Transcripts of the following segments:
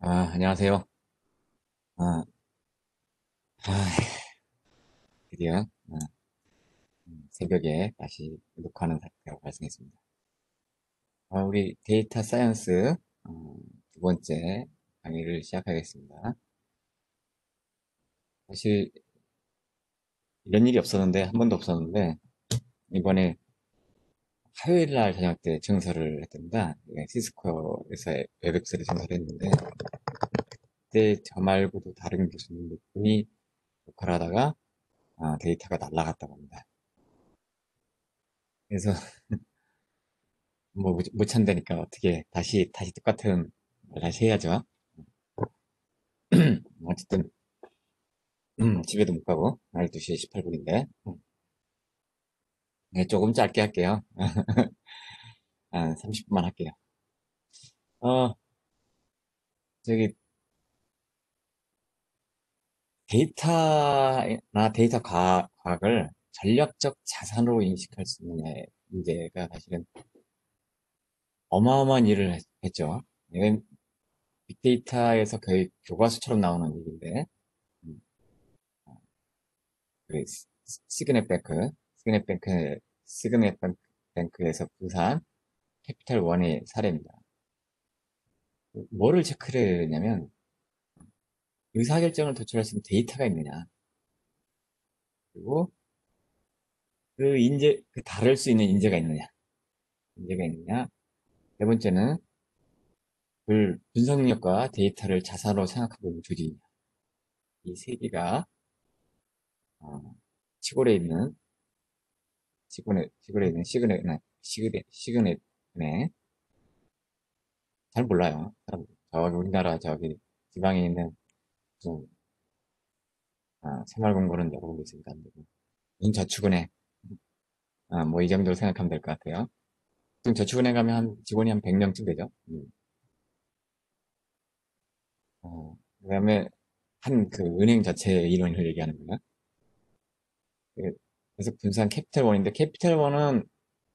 안녕하세요. 아, 아, 드디어 새벽에 다시 녹화하는 사태가 발생했습니다. 우리 데이터 사이언스 두 번째 강의를 시작하겠습니다. 사실 이런 일이 없었는데, 한 번도 없었는데, 이번에 화요일 날 저녁 때 증설을 했답니다. 시스코에서 웹엑스를 증설했는데, 그때 저 말고도 다른 교수님 몇 분이 녹화를 하다가 데이터가 날아갔다고 합니다. 그래서 뭐 못 찬다니까 어떻게 다시 똑같은 걸 다시 해야죠. 어쨌든 집에도 못 가고 12시 18분인데 네, 조금 짧게 할게요. 30분만 할게요. 어 저기 데이터나 데이터 과학을 전략적 자산으로 인식할 수 있느냐의 문제가 사실은 어마어마한 일을 했죠. 이건 빅데이터에서 거의 교과서처럼 나오는 얘기인데 음, 그 시그넷뱅크 시그넷뱅크 시그넷뱅크에서 부산 캐피탈 원의 사례입니다. 뭐를 체크를 했냐면 의사결정을 도출할 수 있는 데이터가 있느냐, 그리고 다룰 수 있는 인재가 있느냐. 네 번째는 그 분석력과 데이터를 자산으로 생각하고 있는 조직이냐. 이 세 개가 어, 시골에 있는 시골에 있는 시그넷에 잘 몰라요. 저기 우리나라 저기 지방에 있는 무슨 새마을공고는 여러 군데 있으니까 안 되고 저축은행 뭐 이 정도로 생각하면 될 것 같아요. 보통 저축은행 가면 직원이 한 100명쯤 되죠. 그다음에 한 그 은행 자체의 이론을 얘기하는 거야. 그- 그래서 분산 캐피탈원인데 캐피탈원은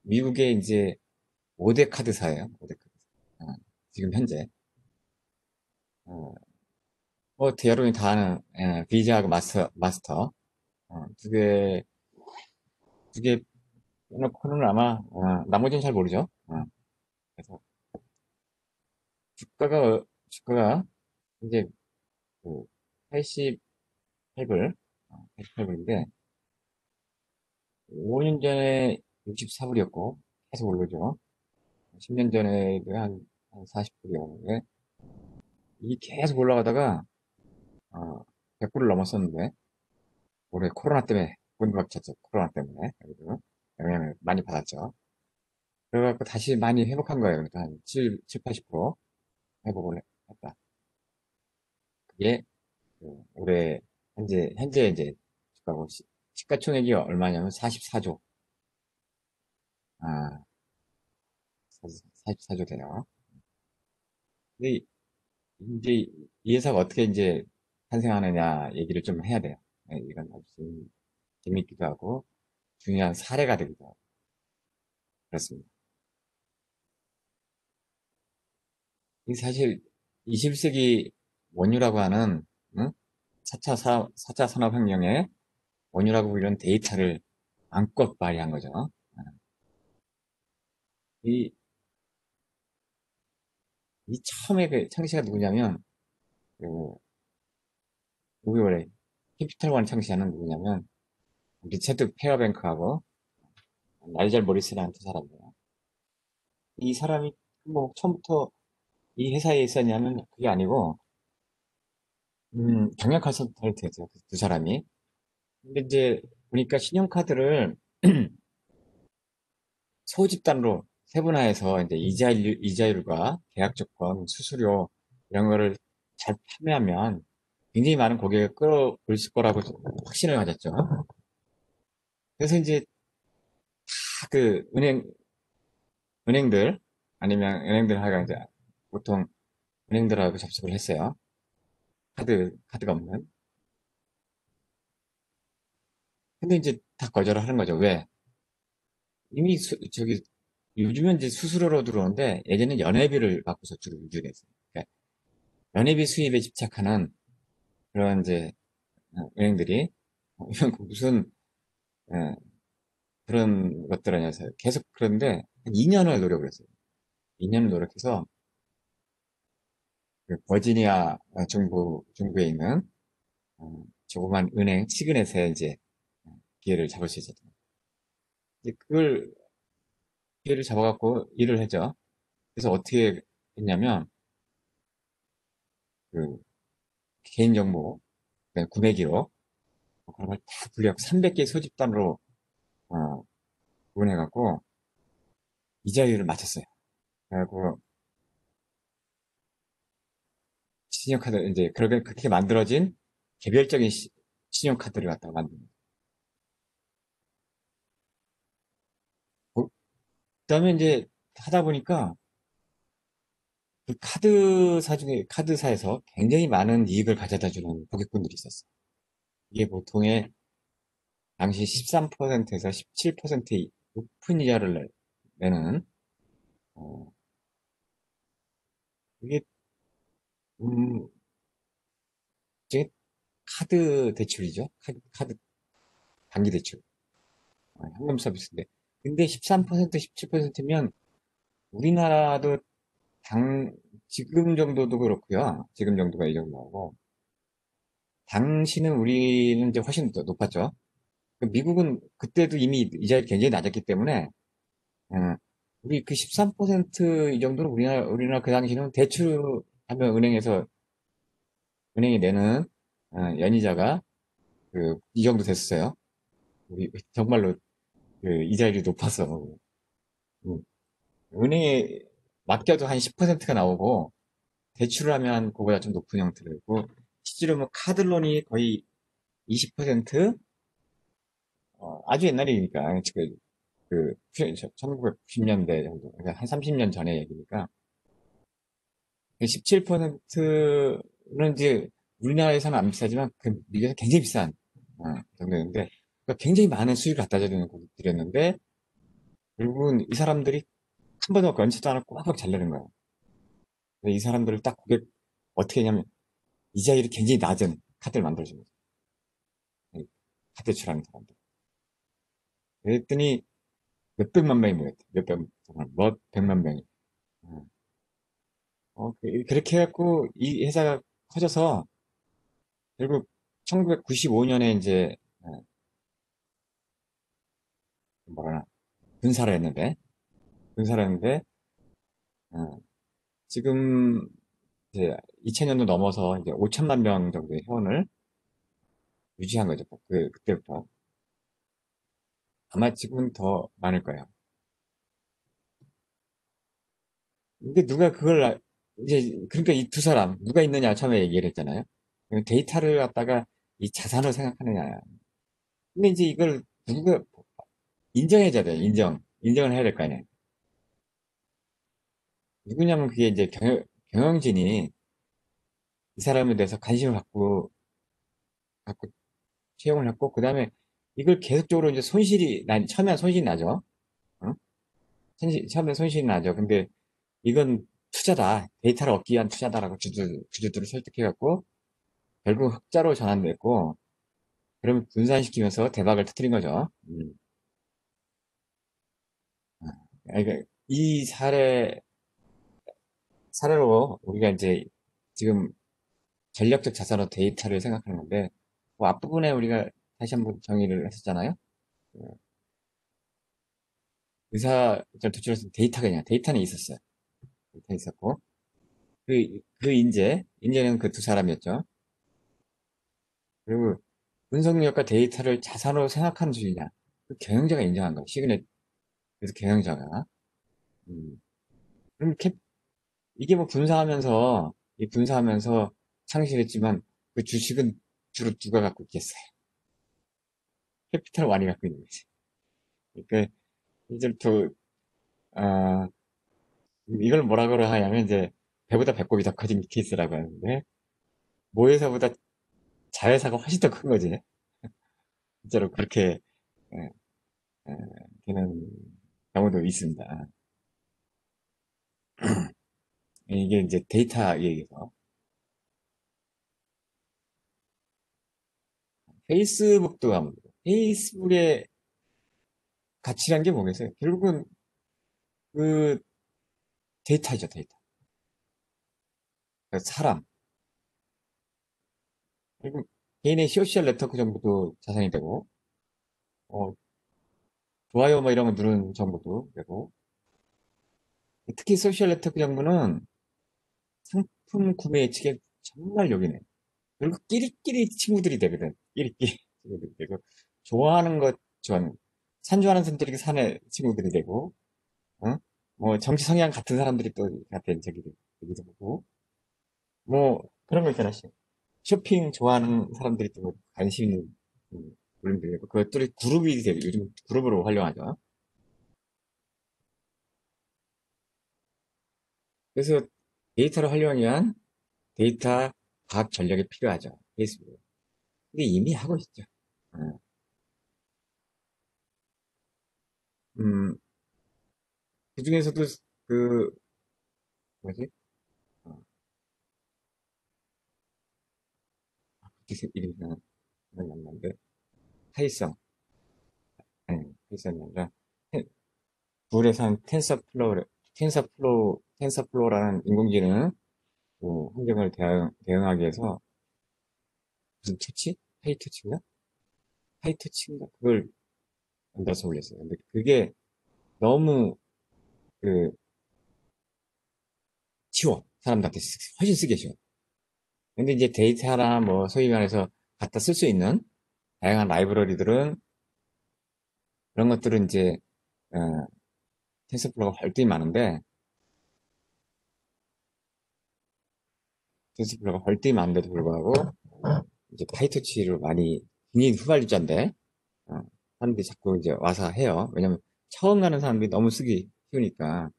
미국의 이제 5대 카드사예요. 5대 카드사. 지금 현재. 어, 여론이 다 아는 비자하고 마스터 두 개 빼놓고는 아마 나머지는 잘 모르죠. 그래서 주가가 이제 그 88불, 88불인데 5년 전에 64불이었고 계속 오르죠. 10년 전에도 한 40불이었는데 이게 계속 올라가다가 100불을 넘었었는데 올해 코로나 때문에 문박쳤죠. 코로나 때문에 그래도 영향을 많이 받았죠. 그래갖고 다시 많이 회복한 거예요. 그러니까 한 80% 회복을 했다. 그게 올해 현재 이제 주가고 시가총액이 얼마냐면 44조. 아, 44조 돼요. 근데 이제 이 회사가 어떻게 이제 탄생하느냐 얘기를 좀 해야 돼요. 이건 아주 재밌기도 하고 중요한 사례가 되기도 하고 그렇습니다. 이 사실 21세기 원유라고 하는 응? 4차 산업혁명의 원유라고 불리는 데이터를 안고 발휘한 거죠. 이, 이 처음에 그 창시가 누구냐면 그 우리 원래 캐피탈원 창시자는 누구냐면 리차드 페어뱅크하고 나이젤 모리스라는 두 사람이에요. 이 사람이 뭐 처음부터 이 회사에 있었냐면 그게 아니고 경영 컨설턴트였어요. 그두 사람이. 근데 이제 보니까 신용카드를 소집단으로 세분화해서 이제 이자율과 계약 조건, 수수료 이런 거를 잘 판매하면 굉장히 많은 고객을 끌어올 거라고 확신을 가졌죠. 그래서 이제 다 그 은행들 아니면 은행들 하가 이제 보통 은행들하고 접촉을 했어요. 카드가 없는. 근데 이제 다 거절을 하는 거죠. 왜? 이미 저기 요즘은 이제 수수료로 들어오는데 예전엔 연회비를 받고서 주로 유지를 했어요. 그러니까 연회비 수입에 집착하는 그런 이제 은행들이 이건 무슨 어, 그런 것들 아니어서 계속 그런데 한 2년을 노력을 했어요. 2년을 노력해서 그 버지니아 중부에 있는 조그만 은행 시그넷에 이제 기회를 잡을 수 있었던 이제 그걸 기회를 잡아갖고 일을 했죠. 그래서 어떻게 했냐면 그 개인정보, 그다음에 구매 기록 그런 걸 다 분류하고 300개 소집단으로 구분해갖고 이자율을 맞췄어요. 그래갖고 신용카드 이제 그렇게 만들어진 개별적인 신용카드를 갖다가 만듭니다. 그다음에 이제 하다 보니까 그 카드사에서 굉장히 많은 이익을 가져다 주는 고객분들이 있었어요. 이게 보통의 당시 13%에서 17%의 높은 이자를 내는, 어, 이게, 음, 이제 카드 대출이죠. 단기 대출. 현금 서비스인데. 근데 13%, 17%면 우리나라도 당, 지금 정도도 그렇고요. 지금 정도가 이 정도고. 당시는 우리는 이제 훨씬 더 높았죠. 그 미국은 그때도 이미 이자율이 굉장히 낮았기 때문에, 어, 우리 그 13%이 정도는 우리나라 그 당시는 대출하면 은행이 내는, 연이자가 이 정도 됐어요. 우리 정말로 그 이자율이 높아서. 음, 은행에 맡겨도 한 10%가 나오고, 대출을 하면 그거보다 좀 높은 형태고, 실제로 뭐 카드론이 거의 20%? 아주 옛날 얘기니까, 그 1990년대 정도, 그러니까 한 30년 전의 얘기니까 17%는 이제 우리나라에서는 안 비싸지만 그 미국에서 굉장히 비싼 정도였는데 그러니까 굉장히 많은 수익을 갖다 주는 고객들이었는데 결국은 이 사람들이 한 번도 연체도 않고 꼬박꼬박 잘 내는 거예요. 그래서 이 사람들을 딱 고객 어떻게 했냐면 이자율이 굉장히 낮은 카드를 만들어준 거죠. 이 카드 대출하는 사람들. 그랬더니 몇백만 명이 모였대. 정말 몇 백만 명이. 어, 그렇게 해갖고 이 회사가 커져서 결국 1995년에 이제 뭐라 분사를 했는데 어, 지금 이제 2000년도 넘어서 이제 5천만 명 정도의 회원을 유지한 거죠. 그때부터 아마 지금은 더 많을 거예요. 근데 누가 이제 그러니까 이 두 사람 누가 있느냐 처음에 얘기를 했잖아요. 데이터를 갖다가 이 자산으로 생각하느냐. 근데 이제 이걸 누가 인정해줘야 돼요. 인정을 해야 될 거 아니에요. 누구냐면 그게 이제 경영진이 이 사람에 대해서 관심을 갖고 채용을 했고, 그 다음에 이걸 계속적으로 이제 처음엔 손실이 나죠. 어? 처음엔 손실이 나죠. 근데 이건 투자다. 데이터를 얻기 위한 투자다라고 주주들을 설득해갖고, 결국 흑자로 전환됐고, 그러면 분산시키면서 대박을 터뜨린 거죠. 그러니까 이 사례로 우리가 이제 지금 전략적 자산으로 데이터를 생각하는 건데, 뭐 앞부분에 우리가 다시 한번 정의를 했었잖아요. 그 의사를 도출해서 데이터가 있냐. 데이터는 있었어요. 데이터 있었고. 인재는 그 두 사람이었죠. 그리고 분석력과 데이터를 자산으로 생각하는 주의냐. 그 경영자가 인정한 거예요. 시그넷, 그래서 경영자가. 음. 그럼 이게 뭐 분사하면서 창실했지만 그 주식은 주로 누가 갖고 있겠어요. 캐피탈을 많이 갖고 있는 거지. 그러니까 이제부터, 아, 이걸 뭐라 그러 하냐면 이제 배보다 배꼽이 더 커진 케이스라고 하는데 모회사보다 자회사가 훨씬 더 큰 거지. 실제로 그렇게 예, 예, 되는 경우도 있습니다. 이게 이제 데이터 얘기죠. 페이스북도 안 보고. 페이스북의 가치란 게 뭐겠어요? 결국은 그 데이터죠, 데이터. 그 사람. 그리고 개인의 소셜 네트워크 정보도 자산이 되고, 어, 좋아요 뭐 이런 거 누르는 정보도 되고, 특히 소셜 네트워크 정보는 상품 구매 예측에 정말 요긴해. 그리고 끼리끼리 친구들이 되거든. 끼리끼리 친구들이 되고, 좋아하는 것, 좋아하는, 산좋아하는 사람들이 산의 친구들이 되고, 어? 뭐, 정치 성향 같은 사람들이 또 같은 저기도 보고, 뭐, 그런 거 있잖아. 쇼핑 좋아하는 사람들이 또 관심 있는 그림들이 되고, 그것들이 그룹이 되고, 요즘 그룹으로 활용하죠. 그래서 데이터를 활용하기 위한 데이터 과학 전략이 필요하죠. 페이스북. 근데 이미 하고 있죠. 어, 음, 그 중에서도 그, 뭐지? 어, 이름이 생각이 안 나는데, 타이성. 아니, 타이성이 아니라, 구글에서 한 텐서플로우라는 인공지능 환경을 대응하기 위해서 무슨 터치? 하이터치인가? 하이터치인가? 그걸 만들어서 올렸어요. 근데 그게 너무 그 쉬워. 사람들한테 훨씬 쓰기 쉬워. 근데 이제 데이터나 뭐 소위 말해서 갖다 쓸 수 있는 다양한 라이브러리들은 그런 것들은 이제 어, 텐서플로우가 활동이 많은데 텐서플로우가 활동이 많은데도 불구하고 이제 파이터치를 많이 굉장히 후발주자인데 사람들이 자꾸 이제 와서 해요. 왜냐면 처음 가는 사람들이 너무 쓰기 쉬우니까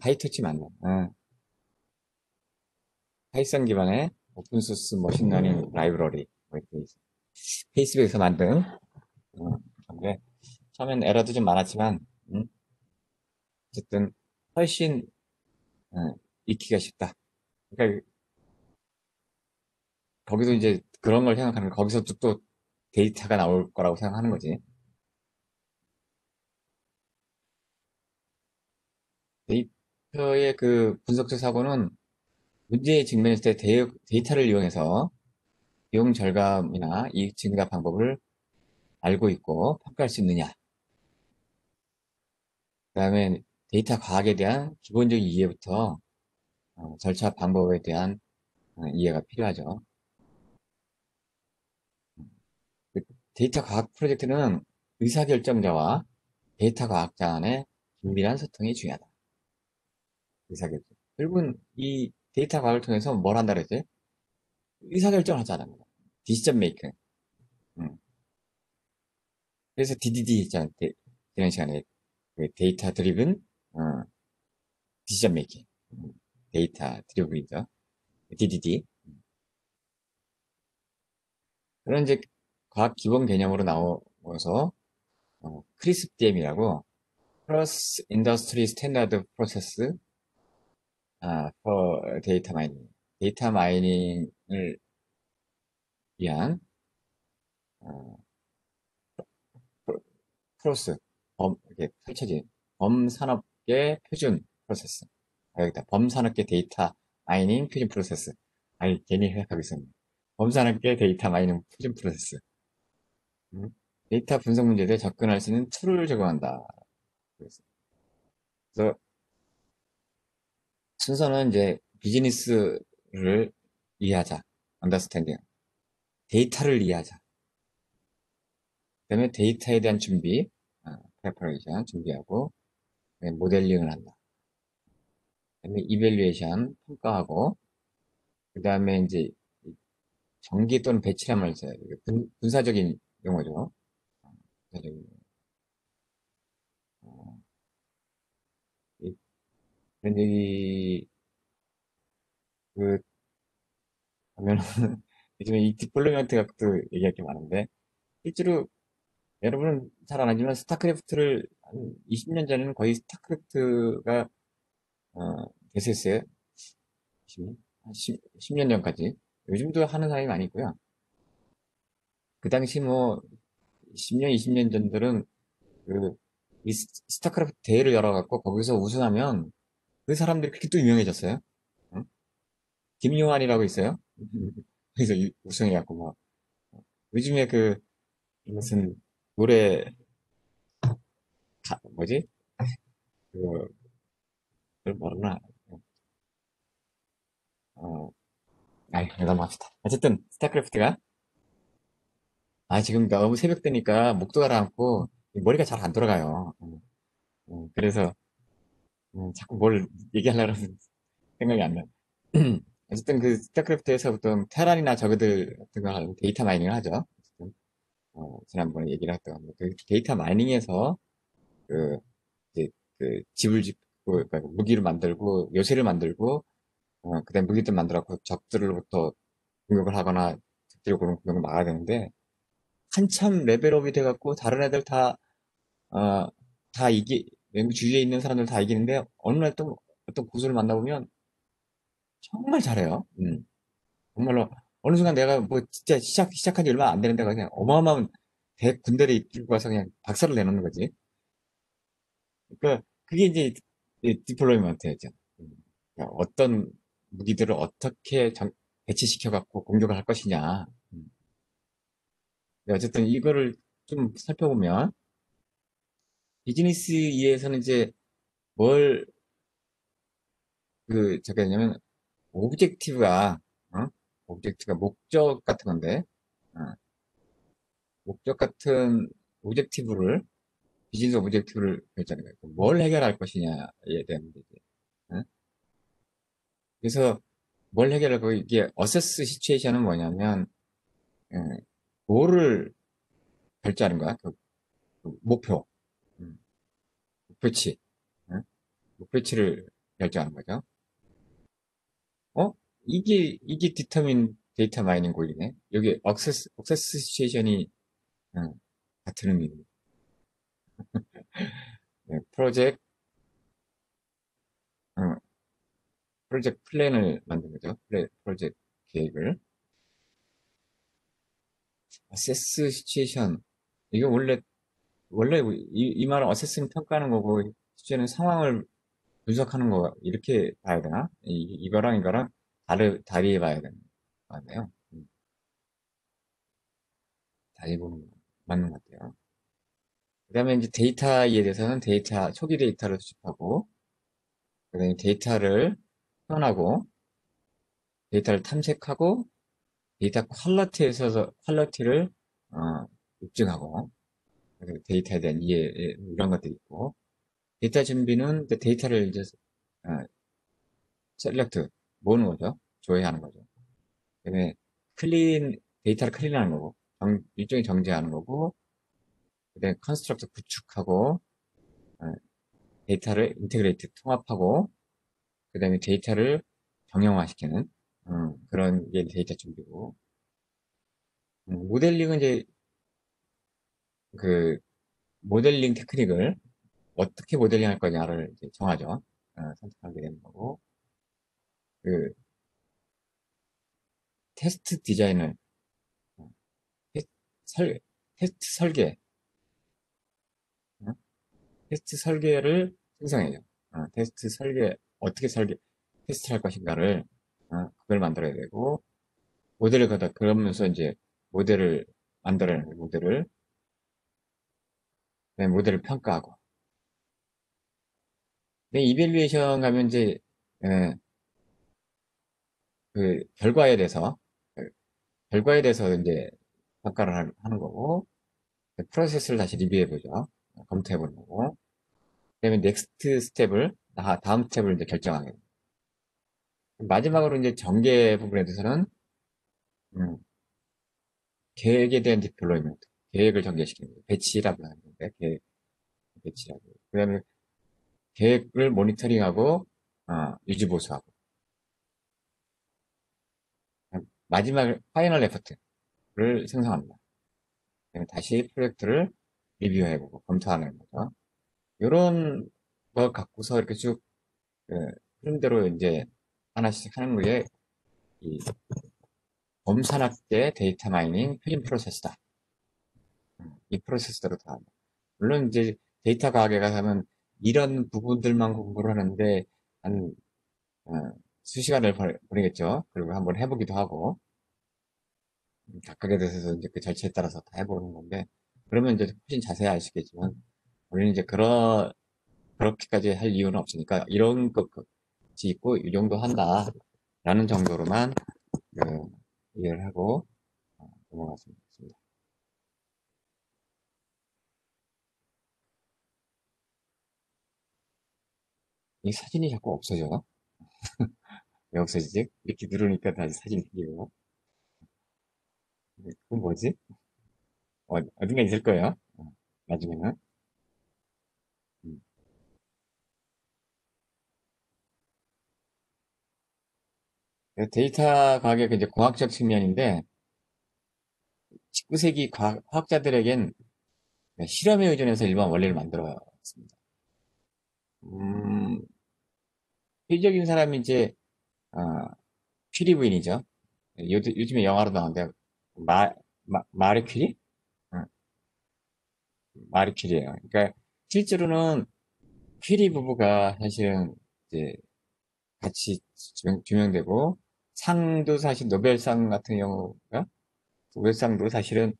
파이터치 맞나? 파이썬 기반의 오픈소스 머신러닝 라이브러리 뭐 이렇게 페이스북에서 만든 건데 처음엔 에러도 좀 많았지만 어쨌든 훨씬 어, 익히기가 쉽다. 그러니까 거기도 이제 그런 걸 생각하는 거기서 또 데이터가 나올 거라고 생각하는 거지. 데이터의 그 분석적 사고는 문제에 직면했을 때 데이터를 이용해서 비용 절감이나 이익 증가 방법을 알고 있고 평가할 수 있느냐. 그다음에 데이터 과학에 대한 기본적인 이해부터 절차 방법에 대한 이해가 필요하죠. 그 데이터 과학 프로젝트는 의사결정자와 데이터 과학자 간의 긴밀한 소통이 중요하다. 의사결정. 결국은 이 데이터 과학을 통해서 뭘 한다 그랬지? 의사결정을 하자는 거야. 디시전 메이킹. 음. 그래서 DDD 있잖아. 지난 시간에 그 데이터 드리븐 디시전 메이킹. 데이터 드리븐이죠. DDD. 그런 이제 과학 기본 개념으로 나오면서 크리스DM이라고 Cross Industry Standard Process for Data Mining. 데이터 마이닝을 위한 어, 크로스 이렇게 펼쳐진 범산업계 표준 프로세스. 여기다 범산업계 데이터 마이닝 표준 프로세스. 아니 괜히 생각하고 있었네. 범산업계 데이터 마이닝 표준 프로세스. 음? 데이터 분석 문제에 대해 접근할 수 있는 툴을 제공한다. 그래서 순서는 이제 비즈니스를 이해하자. understanding. 데이터를 이해하자. 그다음에 데이터에 대한 준비, preparation 준비하고, 그다음에 모델링을 한다. 그다음에 evaluation 평가하고, 그다음에 이제 전기 또는 배치람을 써요. 이게 분사적인 용어죠. 분사적인 용어. 어, 그런 얘기 그 하면 요즘에 이 디플로이먼트 갖고 얘기할 게 많은데 실제로 여러분은 잘 안 하지만 스타크래프트를 한 20년 전에는 거의 스타크래프트가 됐었어요. 10년 전까지. 요즘도 하는 사람이 많이 있고요. 그 당시 뭐, 10년, 20년 전들은 그, 이 스타크래프트 대회를 열어갖고 거기서 우승하면 그 사람들이 그렇게 또 유명해졌어요. 응? 김요한이라고 있어요. 그래서 우승해갖고 뭐, 요즘에 그, 무슨, 노래, 뭐지? 그, 그걸 뭐라, 어, 아이, 넘어갑시다. 어쨌든, 스타크래프트가, 지금 너무 새벽 되니까 목도 가라앉고, 머리가 잘 안 돌아가요. 그래서, 자꾸 뭘 얘기하려고 하면 생각이 안 나. 어쨌든 그 스타크래프트에서부터 테란이나 저그들 같은 거 하고 데이터 마이닝을 하죠. 어쨌든, 지난번에 얘기를 했던 그 데이터 마이닝에서 그, 이제 그 집을 짓고, 그러니까 무기를 만들고, 요새를 만들고, 그다음에 무기들 만들어서 적들로부터 공격을 하거나 적들이 그런 공격을 막아야 되는데, 한참 레벨업이 돼갖고, 다른 애들 어, 외국 주위에 있는 사람들 다 이기는데, 어느 날 또 어떤 고수를 만나보면 정말 잘해요. 정말로, 어느 순간 내가 뭐 진짜 시작한 지 얼마 안 되는데, 그냥 어마어마한 군대를 이끌고 와서 그냥 박살을 내놓는 거지. 그러니까, 그게 이제 디플로이먼트였죠. 그러니까 어떤 무기들을 어떻게 배치시켜갖고 공격을 할 것이냐. 근데 어쨌든 이거를 좀 살펴보면, 비즈니스 이해에서는 이제 뭘, 저게냐면, 오브젝티브가, 어? 오브젝트가 목적 같은 건데, 어, 목적 같은 오브젝티브를, 비즈니스 오브젝티브를 결정해요. 뭘 해결할 것이냐에 대한 문제지. 어? 그래서 뭘 해결하고, 이게 어세스 시츄에이션은 뭐냐면, 어, 뭐를 결정하는 거야? 그 목표, 음, 목표치, 어? 목표치를 결정하는 거죠. 어? 이게 디터민 데이터 마이닝 고이네. 여기 억세스 시츄에이션이 같은 의미입니다. 네, 어, 프로젝트 플랜을 만든 거죠. 프로젝트 계획을. 어세스 시츄에이션. 이게 원래 이 말은 어세스는 평가하는 거고, 시츄에이션은 상황을 분석하는 거, 이렇게 봐야 되나? 이거랑 다르게 봐야 되는 거 같네요. 다르게 보면 맞는 것 같아요. 그 다음에 이제 데이터에 대해서는 초기 데이터를 수집하고, 그 다음에 데이터를 표현하고, 데이터를 탐색하고, 데이터 퀄러티를, 어, 입증하고, 그리고 데이터에 대한 이해, 이런 것들이 있고, 데이터 준비는 이제 데이터를 이제, 어, 셀렉트, 모으는 거죠. 조회하는 거죠. 그 다음에 데이터를 클린하는 거고, 일종의 정제하는 거고, 그 다음에 컨스트럭트 구축하고, 어, 데이터를 인테그레이트 통합하고, 그 다음에 데이터를 정형화시키는 그런 게 데이터 준비고, 모델링은 이제 그 모델링 테크닉을 어떻게 모델링 할 거냐를 이제 정하죠. 선택하게 되는 거고, 그 테스트 디자인을 어, 테, 설, 테스트 설계, 어? 테스트 설계를 생성해요. 어떻게 테스트 할 것인가를 그걸 만들어야 되고, 그러면서 이제 모델을 만들어야 하는 거예요. 모델을 평가하고. 근데 이밸류에이션 가면 이제, 예, 그, 그 결과에 대해서 이제 평가를 하는 거고, 프로세스를 다시 리뷰해보죠. 검토해보는 거고, 그 다음에 넥스트 스텝을, 다음 스텝을 이제 결정하게 돼요. 마지막으로 이제 전개 부분에 대해서는, 음, 계획에 대한 디플로이먼트, 계획을 전개시키는 거예요. 배치라고 하는데, 배치라고. 그 다음에 계획을 모니터링하고, 유지 보수하고. 마지막 파이널 에포트를 생성합니다. 그다음에 다시 프로젝트를 리뷰해보고 검토하는 거죠. 이런 거 갖고서 이렇게 쭉 흐름대로 이제 하나씩 하는 게 이 검산학계 데이터 마이닝 필름 프로세스다. 이 프로세스대로 다. 물론 이제 데이터 과학에 가서는 이런 부분들만 공부를 하는데 한 어, 수시간을 보내겠죠. 그리고 한번 해보기도 하고 각각에 대해서 이제 그 절차에 따라서 다 해보는 건데 그러면 이제 훨씬 자세히 아시겠지만 우리는 이제 그렇게까지 할 이유는 없으니까 이런 것이 있고 이 정도 한다라는 정도로만 그 이해를 하고 넘어갔습니다. 이 사진이 자꾸 없어져. 왜 없어지지? 이렇게 누르니까 다시 사진이 생기고. 그건 뭐지? 어딘가 있을 거예요. 나중에는. 음. 데이터 과학의 그 이제 공학적 측면인데, 19세기 과학자들에겐 실험에 의존해서 일반 원리를 만들어왔습니다. 음, 필적인 사람이 이제, 어, 퀴리 부인이죠. 요즘에 영화로 나오는데, 마리 퀴리? 어, 마리 퀴리예요. 그러니까, 실제로는 퀴리 부부가 사실은 이제 같이 조명되고, 상도 사실 노벨상 같은 경우가, 노벨상도 사실은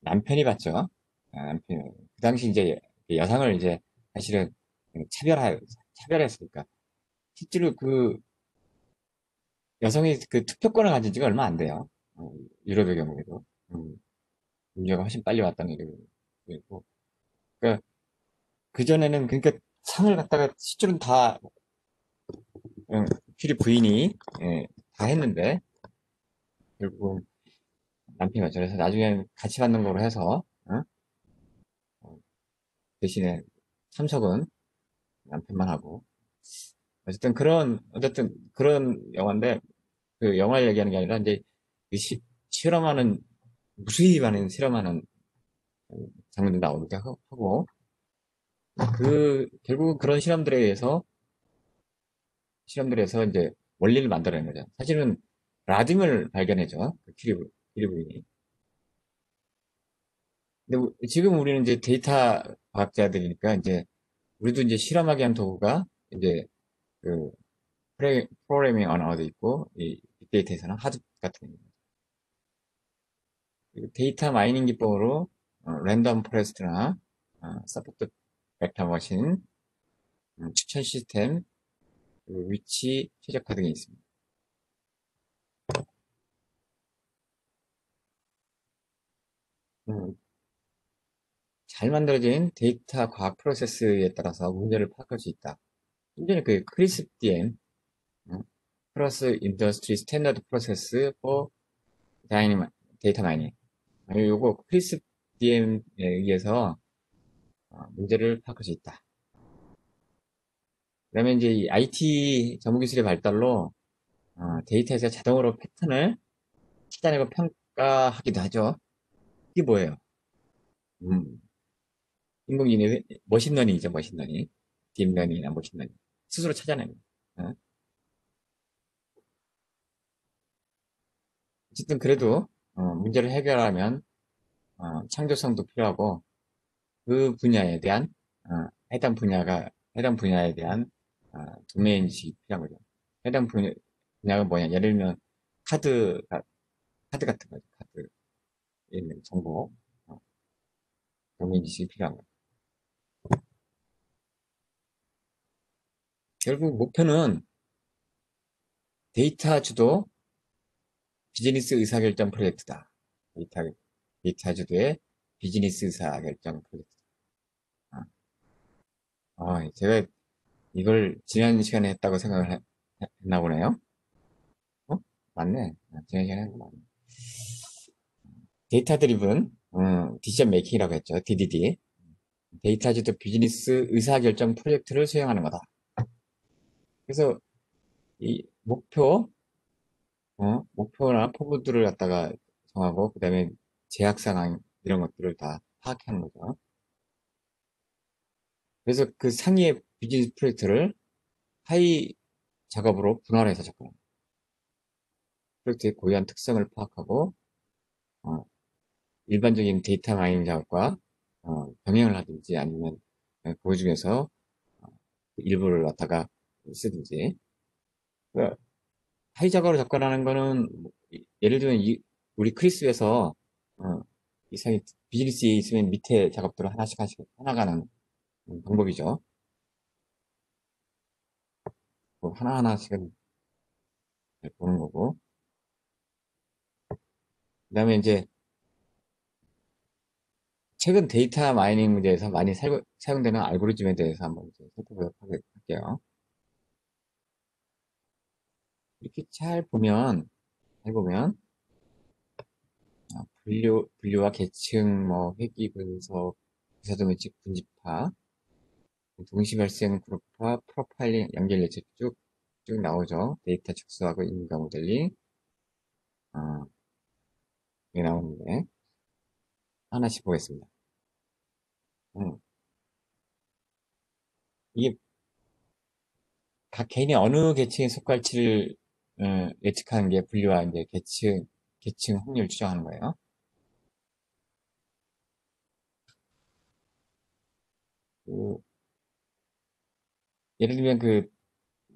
남편이 받죠. 남편이. 그 당시 이제 여성을 이제 사실은 차별했으니까. 실제로 그 여성이 그 투표권을 가진 지가 얼마 안 돼요. 유럽의 경우에도. 문제가 훨씬 빨리 왔다는 얘기고. 그러니까 그전에는 그러니까 상을 갖다가 실제로는 다, 필리 부인이, 다 했는데, 결국은 남편이 맞죠. 그래서 나중에 같이 받는 거로 해서, 어, 대신에 참석은 남편만 하고. 어쨌든 그런 영화인데, 그 영화를 얘기하는 게 아니라, 이제, 그 실험하는, 무수히 많은 실험하는 장면이 나오기도 하고, 결국은 그런 실험들에서 이제 원리를 만들어낸 거죠. 사실은 라딤을 발견했죠. 그 키리 부인이. 근데 지금 우리는 이제 데이터 과학자들이니까 이제 우리도 이제 실험하기 위한 도구가 이제 그 프로그래밍 언어도 있고 이 빅데이터에서는 하드 같은 거. 그리고 데이터 마이닝 기법으로 랜덤 포레스트나 서포트 벡터 머신, 추천 시스템, 그리고 위치 최적화 등이 있습니다. 음, 잘 만들어진 데이터 과학 프로세스에 따라서 문제를 파악할 수 있다. 좀 전에 그 크리스 DM, 플러스 인더스트리 스탠다드 프로세스 포 다이니 데이터 마이닝. 요거 크리스 DM에 의해서 문제를 파악할 수 있다. 그다음에 이제 이 IT 전문 기술의 발달로 데이터에서 자동으로 패턴을 찾아내고 평가하기도 하죠. 이게 뭐예요? 음, 인공지능, 머신러닝이죠, 머신러닝. 딥러닝이나 머신러닝. 스스로 찾아내는. 어? 어쨌든 그래도 문제를 해결하면 창조성도 필요하고 그 분야에 대한 해당 분야에 대한 도메인 지식이 필요한 거죠. 해당 분야가 뭐냐? 예를 들면 카드가 카드 같은 거죠. 카드에 있는 정보, 어, 도메인 지식이 필요한 거죠. 결국 목표는 데이터 주도 비즈니스 의사결정 프로젝트다. 데이터, 데이터 주도의 비즈니스 의사결정 프로젝트. 제가 이걸 지난 시간에 했다고 생각을 했나 보네요. 어? 맞네. 지난 시간에 했나 보네. 데이터 드리븐 디시전 메이킹이라고 했죠. DDD. 데이터 주도 비즈니스 의사결정 프로젝트를 수행하는 거다. 그래서 이 목표나 포부들을 갖다가 정하고 그다음에 제약 상황 이런 것들을 다 파악하는 거죠. 그래서 그 상위의 비즈니스 프로젝트를 하위 작업으로 분할해서 접근합니다. 프로젝트의 고유한 특성을 파악하고 어, 일반적인 데이터 마이닝 작업과 병행을 하든지 아니면 그 중에서 어, 일부를 갖다가 쓰든지. 그 하위 작업으로 접근하는 거는 예를 들면 우리 크리스에서 어, 이상이 비즈니스에 있으면 밑에 작업들을 하나씩 하나씩 해나가는 방법이죠. 뭐 하나하나씩은 보는 거고. 그 다음에 이제 최근 데이터 마이닝 문제에서 많이 사용되는 알고리즘에 대해서 한번 이제 살펴보도록 할게요. 이렇게 잘 보면, 분류와 계층, 뭐, 회귀 분석, 부사도매직 분집화, 동시 발생 그룹화, 프로파일링, 연결 예측 쭉 나오죠. 데이터 축소하고 인가 모델링, 어, 이게 나오는데, 하나씩 보겠습니다. 이게 각 개인이 어느 계층에 속할지를 예측하는 게 분류와 이제 계층 확률 추정하는 거예요. 그, 예를 들면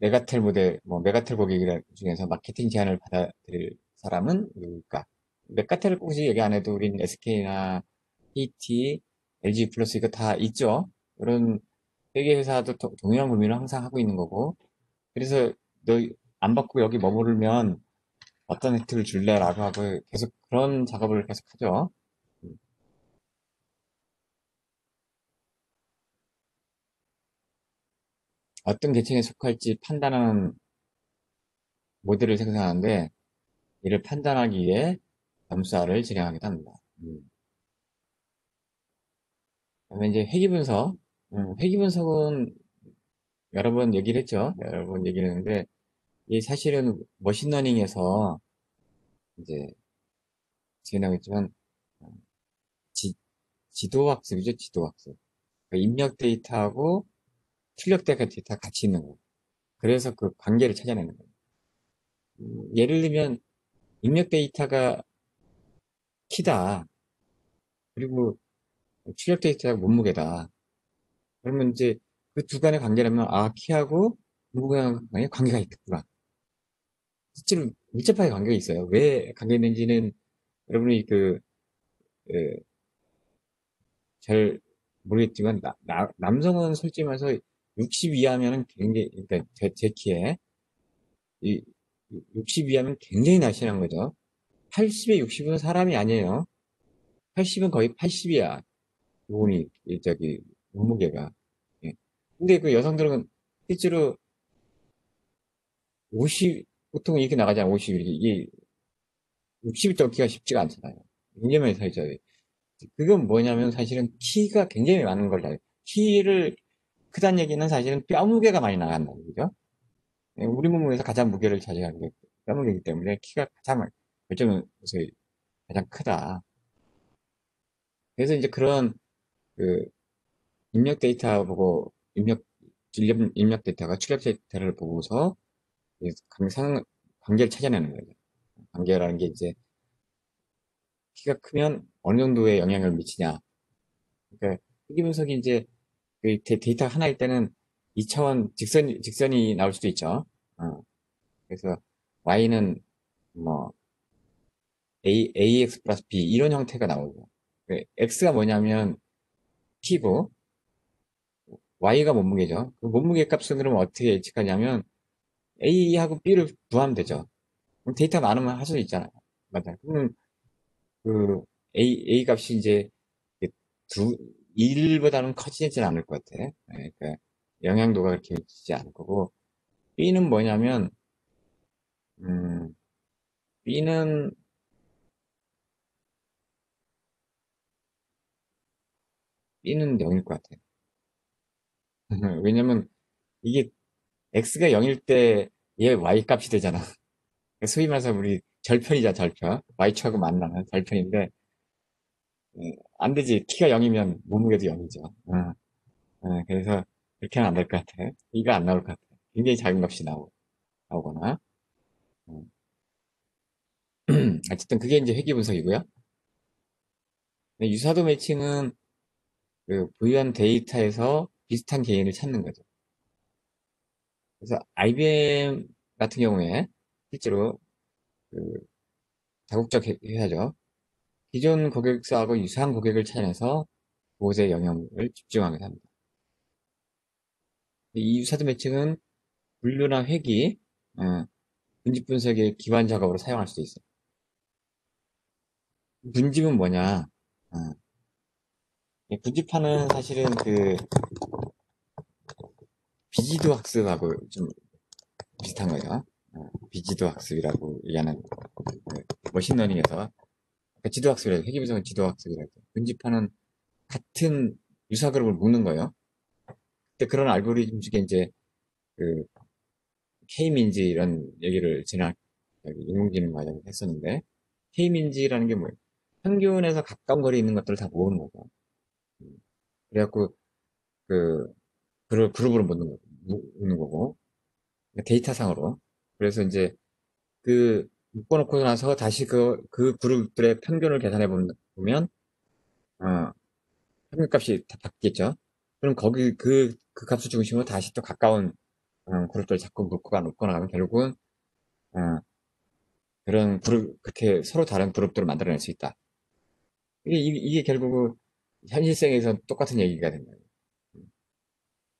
메가텔 모델, 뭐 메가텔 고객 중에서 마케팅 제안을 받아들일 사람은 누굴까? 메가텔을 꼭 얘기 안 해도 우린 SK나 KT, LG 플러스 이거 다 있죠. 그런 회계 회사도 동일한 고민을 항상 하고 있는 거고. 그래서 너 안 받고 여기 머무르면 어떤 혜택을 줄래라고 하고 계속 그런 작업을 계속 하죠. 어떤 계층에 속할지 판단하는 모델을 생성하는데 이를 판단하기 위해 점수화를 진행하기도 합니다. 그다음에 이제 회귀 분석. 회귀 분석은 여러 번 얘기를 했죠. 여러 번 얘기를 했는데 이 사실은 머신러닝에서 이제 진행하겠지만 지, 지도학습이죠. 지도학습. 그러니까 입력 데이터하고 출력 데이터 같이 있는 거예요. 그래서 그 관계를 찾아내는 거예요. 예를 들면 입력 데이터가 키다. 그리고 출력 데이터가 몸무게다. 그러면 이제 그 두 간의 관계라면 키하고 몸무게랑 관계가 있겠구나. 실제로 밀접하게 관계가 있어요. 왜 관계 있는지는 여러분이 예, 잘 모르겠지만 남성은 솔직히 말해서 60 이하면은 굉장히 그러니까 제 키에 이 60 이하면 굉장히 날씬한 거죠. 80에 60은 사람이 아니에요. 80은 거의 80이야. 몸이 저기 몸무게가. 예. 근데 그 여성들은 실제로 50 보통 이렇게 나가잖아. 50 이게 60이 넘기가 쉽지가 않잖아요. 굉장히 많이 살죠. 그건 뭐냐면 사실은 키가 굉장히 많은 걸 알아요. 키를 크다는 얘기는 사실은 뼈 무게가 많이 나간다는 거죠. 예, 우리 몸에서 가장 무게를 차지하는 게 뼈 무게이기 때문에 키가 결정에서 가장 크다. 그래서 이제 그런 그 입력 데이터 보고 입력 데이터가 출력 데이터를 보고서 관계를 찾아내는 거죠. 관계라는 게 이제 키가 크면 어느 정도의 영향을 미치냐. 그러니까 크기 분석이 이제 그 데이터 하나일 때는 2차원 직선이 나올 수도 있죠. 어, 그래서 y는 뭐 ax 플러스 b 이런 형태가 나오고 x가 뭐냐면 키고 y가 몸무게죠. 그 몸무게 값은 그러면 어떻게 예측하냐면 a하고 b를 구하면 되죠. 그럼 데이터 많으면 할 수 있잖아요. 맞아요. 그러면 그 a 값이 이제 두 1보다는 커지지는 않을 것 같아. 네, 그러니까 영향도가 그렇게 미치지 않을 거고 b는 뭐냐면 음, B는, B는 0일 것 같아요. 왜냐면 이게 X가 0일 때 얘 Y 값이 되잖아. 소위 말해서 우리 절편이자 절편. Y축하고 만나는 절편인데, 안 되지. 키가 0이면 몸무게도 0이죠. 그래서 그렇게는 안 될 것 같아. B가 안 나올 것 같아. 굉장히 작은 값이 나오거나. 음. 어쨌든 그게 이제 회귀 분석이고요. 근데 유사도 매칭은 그 부유한 데이터에서 비슷한 개인을 찾는 거죠. 그래서 IBM 같은 경우에 실제로 그 다국적 회사죠. 기존 고객사하고 유사한 고객을 찾아내서 그곳에 영역을 집중하게 합니다. 이 유사도 매칭은 분류나 회귀, 분집 분석의 기반 작업으로 사용할 수도 있어요. 분집은 뭐냐? 어, 이 분집하는 사실은 그 비지도 학습하고 좀 비슷한 거예요. 비지도 학습이라고 얘기하는 그 머신러닝에서 그러니까 지도 학습이라고 회귀 분석은 지도 학습이라고 분집하는 같은 유사 그룹을 묶는 거예요. 근데 그런 알고리즘 중에 이제 그 K민지 이런 얘기를 지난 인공지능 과정에서 했었는데 K민지라는 게 뭐예요? 평균에서 가까운 거리에 있는 것들을 다 모으는 거죠. 음, 그래갖고 그 그룹으로 묶는 거고 데이터상으로. 그래서 이제 그 묶어놓고 나서 다시 그 그룹들의 평균을 계산해 보면 어, 평균값이 다 바뀌겠죠. 그럼 거기 그 값을 중심으로 다시 또 가까운 그룹들 자꾸 묶어 나가면 결국은 어, 그런 그룹 그렇게 서로 다른 그룹들을 만들어낼 수 있다. 이게 결국은 현실생에서 똑같은 얘기가 된 거예요.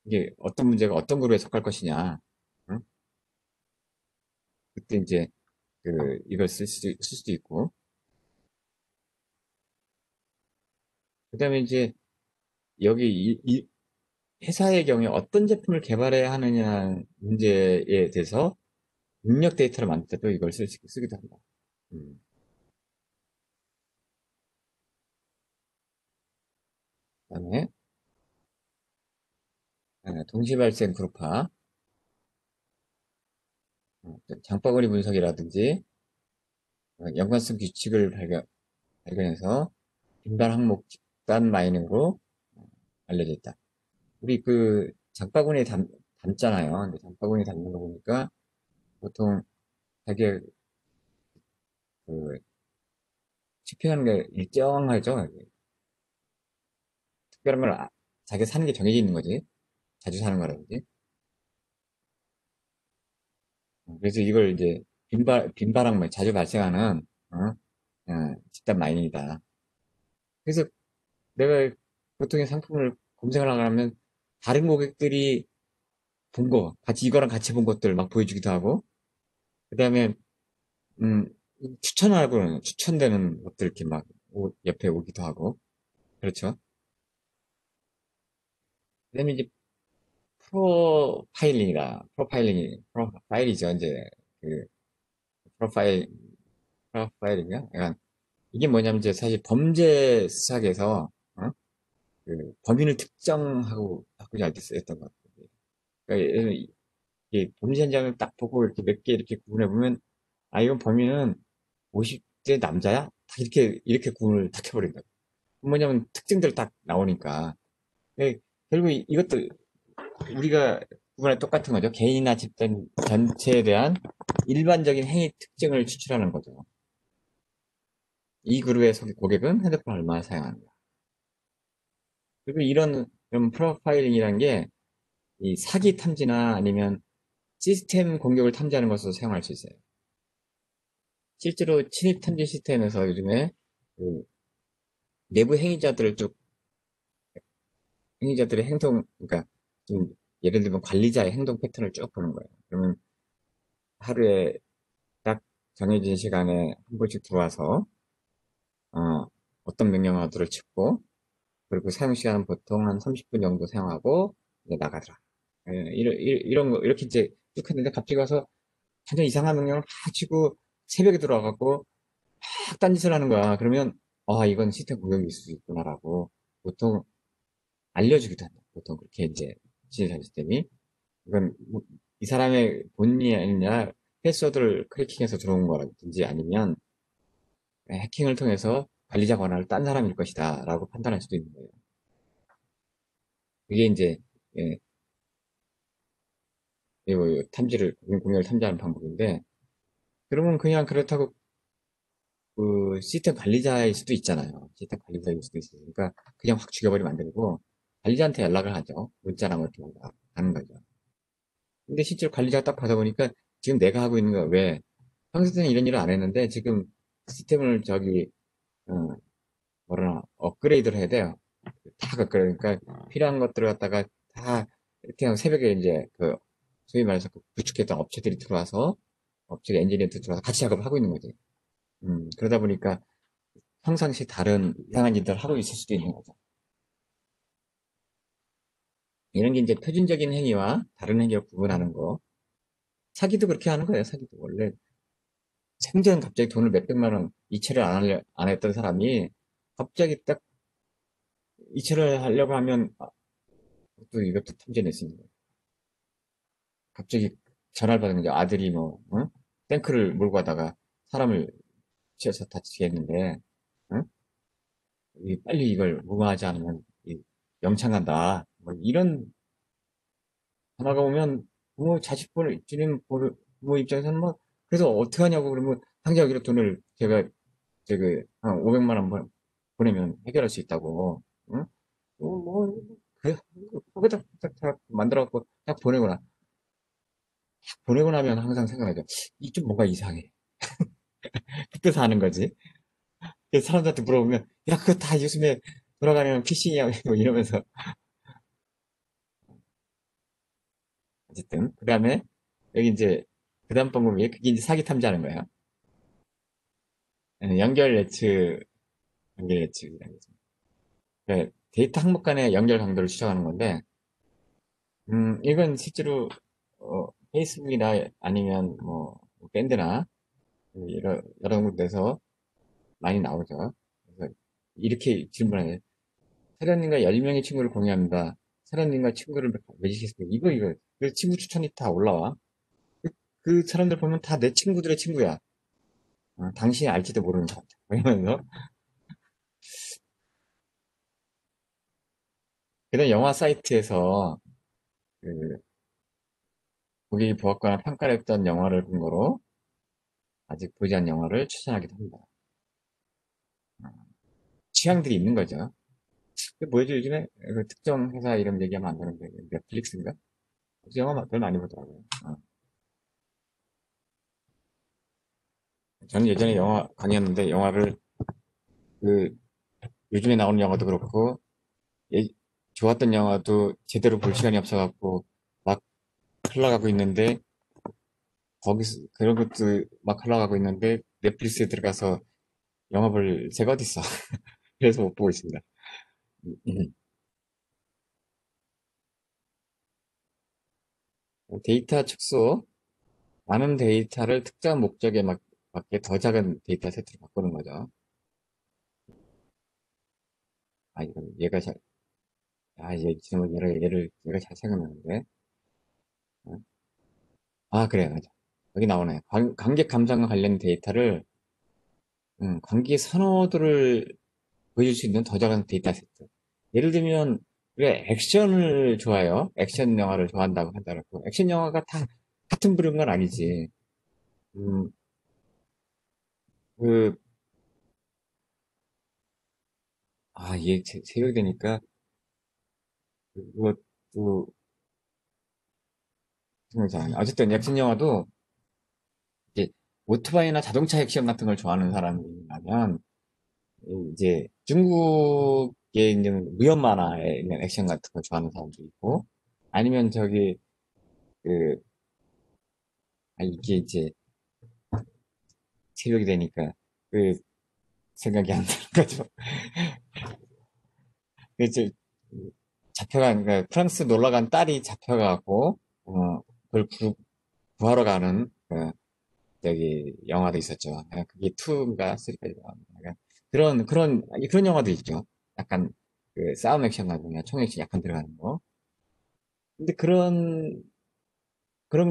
이게 어떤 문제가 어떤 그룹에 속할 것이냐. 응? 그때 이제 이걸 쓸 수도 있고. 그다음에 이제 여기 회사의 경우에 어떤 제품을 개발해야 하느냐 문제에 대해서 능력 데이터를 만들 때도 이걸 쓰기도 합니다. 음. 그다음에 동시 발생 그룹화, 장바구니 분석이라든지 연관성 규칙을 발견해서 빈발 항목 집단 마이닝으로 알려져 있다. 우리 그 장바구니에 담잖아요. 근데 장바구니에 담는 거 보니까 보통 되게 그 집행하는 게 일정하죠. 특별한 걸 자기가 사는 게 정해져 있는 거지. 자주 사는 거라든지. 그래서 이걸 이제 빈바람 자주 발생하는 집단 마이닝이다. 그래서 내가 보통의 상품을 검색을 하려면 다른 고객들이 본 거, 같이 이거랑 같이 본 것들 막 보여주기도 하고, 그 다음에 음, 추천하고 추천되는 것들 이렇게 막 옆에 오기도 하고, 그렇죠. 그 다음에 이제 프로파일이죠. 이제 그 프로파일 프로파일인가? 약간 이게 뭐냐면 이제 사실 범죄 수사에서 그 범인을 특정하고 하고자 할때 쓰였던 것 같아요. 그러니까 예를 들면 이게 범죄 현장을 딱 보고 이렇게 몇 개 이렇게 구분해 보면 아 이건 범인은 50대 남자야? 딱 이렇게 구분을 딱 해버린다. 뭐냐면 특징들 딱 나오니까. 예, 결국 이것도 우리가 구분에 똑같은 거죠. 개인이나 집단 전체에 대한 일반적인 행위 특징을 추출하는 거죠. 이 그룹의 고객은 핸드폰을 얼마나 사용하는가. 그리고 이런 프로파일링이라는 게 이 사기 탐지나 아니면 시스템 공격을 탐지하는 것으로 사용할 수 있어요. 실제로 침입 탐지 시스템에서 요즘에 그 내부 행위자들의 행동, 그러니까 좀 예를 들면 관리자의 행동 패턴을 쭉 보는 거예요. 그러면 하루에 딱 정해진 시간에 한 번씩 들어와서 어떤 명령어들을 짚고 그리고 사용 시간은 보통 한 30분 정도 사용하고 이제 나가더라. 예, 이런 거 이렇게 이제 쭉 했는데 갑자기 와서 완전 이상한 명령을 막 치고 새벽에 들어와갖고 막 딴짓을 하는 거야. 그러면 이건 시스템 공격일 수 있구나라고 보통 알려주기도 한다. 보통 그렇게 이제 진실 시스템이 이건 이 사람의 본인이 아니냐 패스워드를 크래킹해서 들어온 거라든지 아니면 해킹을 통해서 관리자 권한을 딴 사람일 것이다 라고 판단할 수도 있는 거예요. 그게 이제 예, 이거 탐지를, 공격을 탐지하는 방법인데, 그러면 그냥 그렇다고 그 시스템 관리자일 수도 있잖아요. 시스템 관리자일 수도 있으니까 그냥 확 죽여버리면 안 되고 관리자한테 연락을 하죠. 문자나 뭐 이렇게 하는 거죠. 근데 실제로 관리자가 딱 받아보니까 지금 내가 하고 있는 거 왜 평소에는 이런 일을 안 했는데 지금 시스템을 저기 어, 뭐라나 업그레이드를 해야 돼요. 다 그러니까 필요한 것들을 갖다가 다 이렇게 하고 새벽에 이제 그 소위 말해서 그 구축했던 업체들이 들어와서 업체 엔지니어들 들어와서 같이 작업을 하고 있는 거지. 그러다 보니까 평상시 다른 이상한 일들을 하고 있을 수도 있는 거죠. 이런 게 이제 표준적인 행위와 다른 행위를 구분하는 거. 사기도 그렇게 하는 거예요, 사기도. 원래 생전 갑자기 돈을 몇백만 원 이체를 안 했던 사람이 갑자기 딱 이체를 하려고 하면 또 이것도 탐지냈습니다. 갑자기 전화를 받은 거죠. 아들이 뭐, 응? 탱크를 몰고 가다가 사람을 치여서 다치게 했는데, 응? 빨리 이걸 무마하지 않으면 영창 간다. 뭐 이런 전화가 오면 부모 자식 보는 주는 부모 입장에서는 뭐 그래서 어떻게 하냐고 그러면 당장 여기로 돈을 제가 한 500만 원 보내면 해결할 수 있다고. 응? 뭐 그래 거기다 딱 만들어 갖고 딱 보내고 나면 항상 생각나죠. 이 좀 뭔가 이상해. 그때서 하는 거지. 그래서 사람들한테 물어보면 야 그거 다 요즘에 돌아가는 피싱이야 뭐 이러면서 어쨌든 그다음에 여기 이제 그다음 방법이 그게 이제 사기 탐지하는 거예요. 연결 예측 연결 예측이라는 거죠. 네, 데이터 항목 간의 연결 강도를 추정하는 건데, 이건 실제로, 페이스북이나 아니면 뭐, 밴드나, 여러 군데서 많이 나오죠. 그래서 이렇게 질문해요. 사장님과 10명의 친구를 공유합니다. 사장님과 친구를 맺으셨습니다. 이거. 그래서 친구 추천이 다 올라와. 그 사람들 보면 다 내 친구들의 친구야. 당신이 알지도 모르는 사람. 그러면서, 그런 영화 사이트에서, 그, 고객이 보았거나 평가를 했던 영화를 근거로, 아직 보지 않은 영화를 추천하기도 합니다. 취향들이 있는 거죠. 뭐지 요즘에 그 특정 회사 이름 얘기하면 안 되는데 넷플릭스인가? 그 영화 별 많이 보더라고요. 저는 예전에 영화 강의했는데 영화를 그 요즘에 나오는 영화도 그렇고 예- 좋았던 영화도 제대로 볼 시간이 없어갖고 막 흘러가고 있는데 거기서 그런 것도 막 흘러가고 있는데 넷플릭스에 들어가서 영화 볼 새가 어딨어. 그래서 못 보고 있습니다. 음. 데이터 축소 많은 데이터를 특정 목적에 맞게 더 작은 데이터 세트로 바꾸는 거죠. 이건 얘 지금 얘가 잘 생각나는데. 어? 그래, 맞아. 여기 나오네. 관객 감상과 관련 데이터를, 관객 선호도를 보여줄 수 있는 더 작은 데이터 세트. 예를 들면, 우리가 액션을 좋아해요. 액션 영화를 좋아한다고 하더라도, 액션 영화가 다 같은 부류인 건 아니지. 음, 그, 얘 생각이 되니까, 그것도 생각이 잘 안 나. 어쨌든 액션 영화도, 이제, 오토바이나 자동차 액션 같은 걸 좋아하는 사람이라면, 이제 중국에 있는 무협 만화에 있는 액션 같은 거 좋아하는 사람도 있고, 아니면 그, 이게 이제 새벽이 되니까 그 생각이 안 드는 거죠. 그래서 그러니까 프랑스 놀러 간 딸이 잡혀가고, 그걸 구하러 가는, 저기, 영화도 있었죠. 그게 2인가 3까지 나왔는데. 그런 영화도 있죠. 약간, 싸움 액션 같은 거, 총 액션 약간 들어가는 거. 근데 그런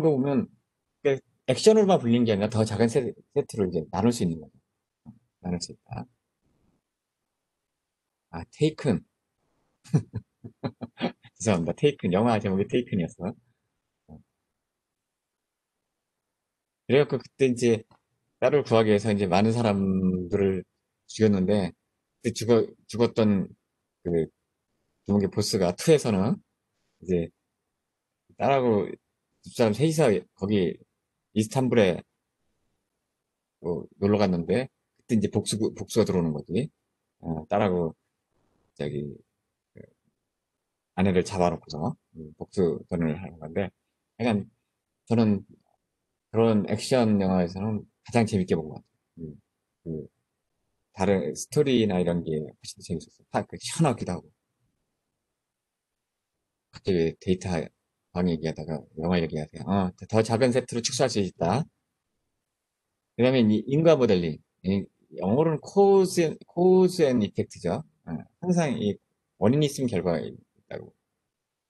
거 보면, 액션으로만 불리는 게 아니라 더 작은 세트로 이제 나눌 수 있는 거죠. 나눌 수 있다. 테이큰. 죄송합니다. 테이큰. 영화 제목이 테이큰이었어. 그래갖고 그때 이제 딸을 구하기 위해서 이제 많은 사람들을 죽였는데, 그때 죽었던 그 주먹의 보스가 2에서는 이제 딸하고 집사람 셋이서 거기 이스탄불에 놀러 갔는데, 그때 이제 복수가 들어오는 거지. 딸하고 저기 아내를 잡아놓고서 복수전을 하는 건데, 약간 저는 그런 액션 영화에서는 가장 재밌게 본 것 같아요. 그 다른 스토리나 이런 게 훨씬 더 재밌었어요. 시원하기도 하고. 갑자기 데이터 방 얘기하다가 영화 얘기하세요. 더 작은 세트로 축소할 수 있다. 그다음에 이 인과 모델링. 영어로는 코즈 앤 이펙트죠. 항상 이 원인이 있으면 결과가 있다고.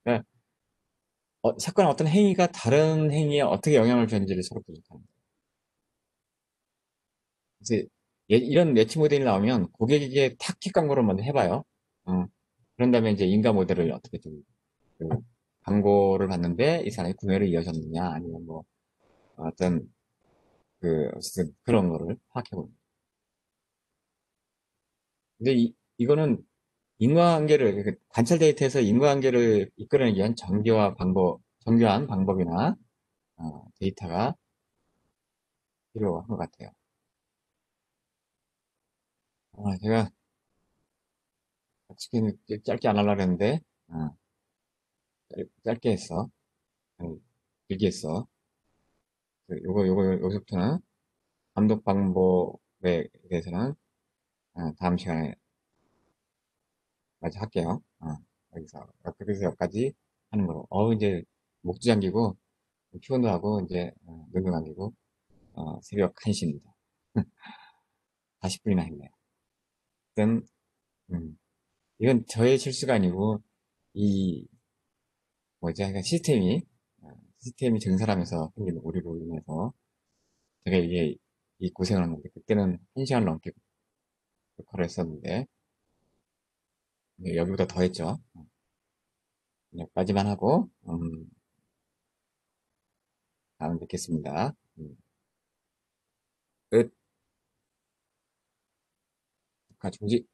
그러니까 사건 어떤 행위가 다른 행위에 어떻게 영향을 주는지를 서로 분석하는 거예요. 그래서 이런 매치 모델이 나오면 고객에게 타깃 광고를 먼저 해봐요. 어, 그런 다음에 이제 인과 모델을 어떻게 좀, 그 광고를 봤는데 이 사람이 구매를 이어졌느냐, 아니면 뭐, 어떤, 어쨌든 그런 거를 파악해보는. 근데 이거는 인과관계를, 관찰 데이터에서 인과관계를 이끌어내기 위한 정교한 방법이나, 데이터가 필요한 것 같아요. 제가 솔직히 짧게 안 하려고 했는데, 어, 짧게 했어. 아니, 길게 했어. 여기서부터는 감독 방법에 대해서는 다음 시간에 마저 할게요. 여기서 여기까지 하는 거로. 이제 목도 잠기고, 피곤도 하고, 이제, 눈도 감기고, 새벽 1시입니다. 40분이나 했네요. 일단, 음, 이건 저의 실수가 아니고, 이, 뭐지, 약간 시스템이 증사하면서 생긴 오류로 인해서, 제가 이 고생을 했는데, 그때는 1시간 넘게 녹화를 했었는데, 여기보다 더 했죠. 여기까지만 하고, 다음에 뵙겠습니다. 끝. 녹화 중지.